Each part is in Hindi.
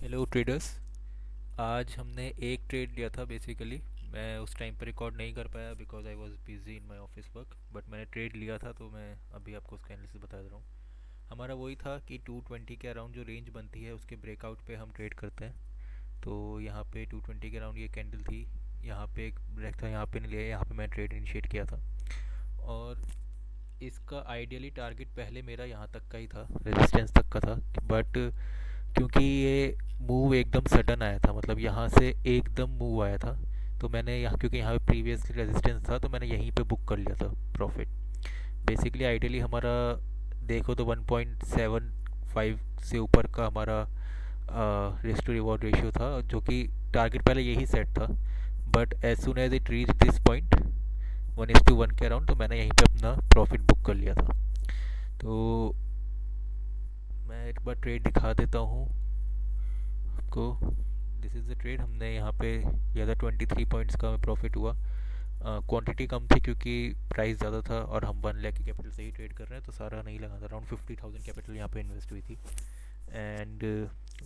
Hello traders. आज हमने एक ट्रेड लिया था बेसिकली। मैं उस टाइम पर रिकॉर्ड नहीं कर पाया because I was busy in my office work, but मैंने ट्रेड लिया था तो मैं अभी आपको उसका एनालिसिस बता दे रहा हूँ। हमारा वही था कि 220 के अराउंड जो रेंज बनती है उसके ब्रेकआउट पे हम ट्रेड करते हैं। तो यहाँ पे 220 के अराउंड ये कैंडल थी। यहाँ पे एक ब्रेक था, यहाँ पे नहीं लिया, यहाँ पे मैं ट्रेड इनिशिएट किया था। और इसका आइडियली टारगेट पहले मेरा यहाँ तक का ही था, रेजिस्टेंस तक का था। बट क्योंकि ये मूव एकदम सडन आया था, मतलब यहाँ से एकदम मूव आया था, तो मैंने यहाँ, क्योंकि यहाँ पे प्रीवियस रेजिस्टेंस था, तो मैंने यहीं पे बुक कर लिया था प्रॉफिट। बेसिकली आइडियली हमारा देखो तो 1.75 से ऊपर का हमारा रिस्क टू रिवॉर्ड रेशियो था, जो कि टारगेट पहले यही सेट था। But as soon as it reach this point 1:1 के अराउंड, तो मैंने यहीं पे अपना प्रॉफिट बुक कर लिया था। तो मैं एक बार ट्रेड दिखा देता हूँ आपको। दिस इज़ द ट्रेड हमने यहाँ पे लिया था। 23 पॉइंट्स का प्रॉफिट हुआ। क्वांटिटी कम थी क्योंकि प्राइस ज़्यादा था, और हम 1 लाख की कैपिटल से ही ट्रेड कर रहे हैं, तो सारा नहीं लगा था। अराउंड 50,000 कैपिटल यहाँ पे इन्वेस्ट हुई थी। And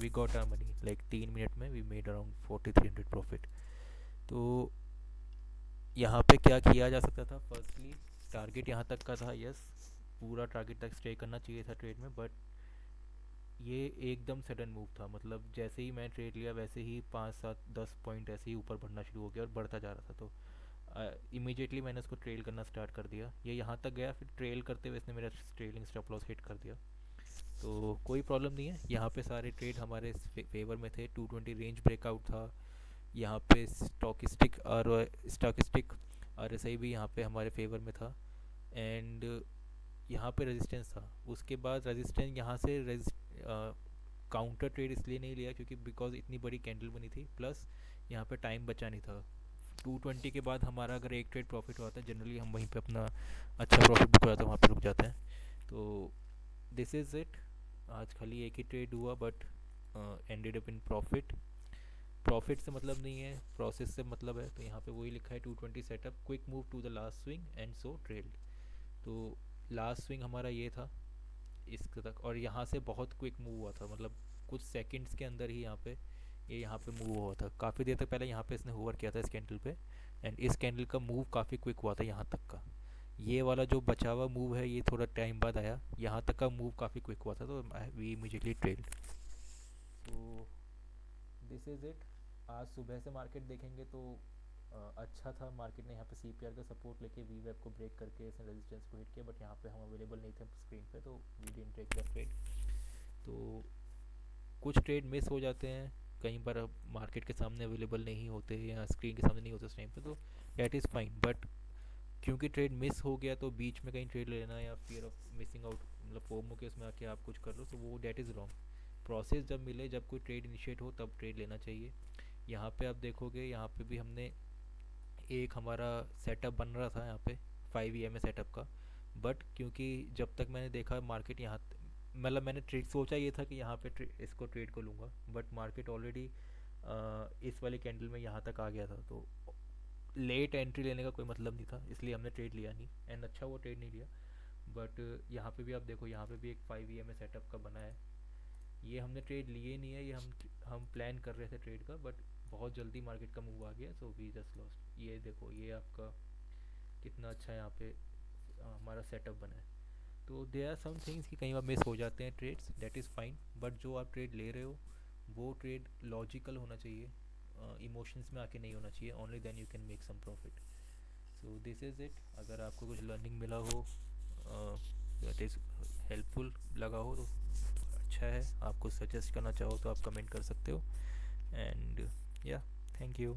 we got our money like 3 minute में वी मेड अराउंड 4300 प्रॉफिट। तो यहाँ पे क्या किया जा सकता था? फर्स्टली टारगेट यहाँ तक का था, यस, पूरा टारगेट तक स्टे करना चाहिए था ट्रेड में। बट ये एकदम सडन मूव था, मतलब जैसे ही मैं ट्रेड लिया वैसे ही 5 7 10 पॉइंट ऐसे ही ऊपर बढ़ना शुरू हो गया और बढ़ता जा रहा था। तो इमीडिएटली मैंने उसको ट्रेल करना स्टार्ट कर दिया। ये यहाँ तक गया, फिर ट्रेल करते हुए इसने मेरा ट्रेलिंग स्टॉप लॉस हिट कर दिया। तो कोई प्रॉब्लम नहीं है, यहाँ पे सारे ट्रेड हमारे फेवर में थे। 220 रेंज ब्रेकआउट था यहाँ पे। स्टॉकिस्टिक RSI भी यहाँ पे हमारे फेवर में था। एंड यहाँ पे रेजिस्टेंस था। उसके बाद रेजिस्टेंस यहाँ से काउंटर ट्रेड इसलिए नहीं लिया क्योंकि बिकॉज इतनी बड़ी कैंडल बनी थी, प्लस यहाँ पे टाइम बचा नहीं था। 220 के बाद हमारा अगर एक ट्रेड प्रॉफिट होता है, जनरली हम वहीं पे अपना अच्छा प्रॉफिट बुक कराते हैं, वहाँ पे रुक जाते हैं। तो दिस इज़ इट। आज खाली एक ही ट्रेड हुआ, but ended up in profit. Profit से मतलब नहीं है, प्रोसेस से मतलब है। तो यहाँ पे वही लिखा है, 220 setup, quick move to the last swing and so trailed. तो लास्ट स्विंग हमारा ये था इस तक, और यहाँ से बहुत क्विक मूव हुआ था, मतलब कुछ सेकंड्स के अंदर ही ये यहाँ पे मूव हुआ था। काफ़ी देर तक पहले यहाँ पे इसने होवर किया था इस कैंडल पे। एंड इस कैंडल का मूव काफ़ी क्विक हुआ था यहाँ तक का। ये वाला जो बचा हुआ मूव है ये थोड़ा टाइम बाद आया, यहाँ तक का मूव काफ़ी क्विक हुआ था, तो वी इमीजिएटली ट्रेल्ड। तो दिस इज़ इट। आज सुबह से मार्केट देखेंगे तो अच्छा था। मार्केट ने यहाँ पे CPR का सपोर्ट लेके वी वेब को ब्रेक करके इसने रेजिस्टेंस को हिट किया, बट यहाँ पे हम अवेलेबल नहीं थे स्क्रीन पे, तो we didn't take the trade. तो कुछ ट्रेड मिस हो जाते हैं, कई बार मार्केट के सामने अवेलेबल नहीं होते या स्क्रीन के सामने नहीं होते उस टाइम पे, तो डैट इज़ फाइन। बट क्योंकि ट्रेड मिस हो गया तो बीच में कहीं ट्रेड लेना या फियर ऑफ मिसिंग आउट, मतलब फोमो के उसमें आके आप कुछ कर लो, तो वो डैट इज़ रॉन्ग। प्रोसेस जब मिले, जब कोई ट्रेड इनिशिएट हो, तब ट्रेड लेना चाहिए। यहाँ पे आप देखोगे, यहाँ पे भी हमने एक हमारा सेटअप बन रहा था यहाँ पे 5 EMA सेटअप का। बट क्योंकि जब तक मैंने देखा मार्केट यहाँ, मतलब मैंने ट्रेड सोचा ये था कि यहाँ पे इसको ट्रेड को लूँगा, बट मार्केट ऑलरेडी इस वाले कैंडल में यहाँ तक आ गया था, तो लेट एंट्री लेने का कोई मतलब नहीं था, इसलिए हमने ट्रेड लिया नहीं। एंड अच्छा वो ट्रेड नहीं लिया। बट यहाँ पे भी आप देखो, यहाँ पे भी एक 5 EMA सेटअप का बना है। ये हमने ट्रेड लिए नहीं है, ये हम प्लान कर रहे थे ट्रेड का, बट बहुत जल्दी मार्केट का मूव आ गया, सो वी जस्ट लॉस्ट। ये देखो, ये आपका कितना अच्छा यहाँ पे हमारा सेटअप बना है। तो दे आर सम थिंग्स कि कई बार मिस हो जाते हैं trades, that is fine. But जो आप ट्रेड ले रहे हो वो ट्रेड लॉजिकल होना चाहिए, इमोशंस में आके नहीं होना चाहिए। Only then you can make some profit. So this is it. अगर आपको कुछ लर्निंग मिला हो, दैट इज़ हेल्पफुल लगा हो, तो अच्छा है। आपको सजेस्ट करना चाहो तो आप कमेंट कर सकते हो। एंड या, थैंक यू।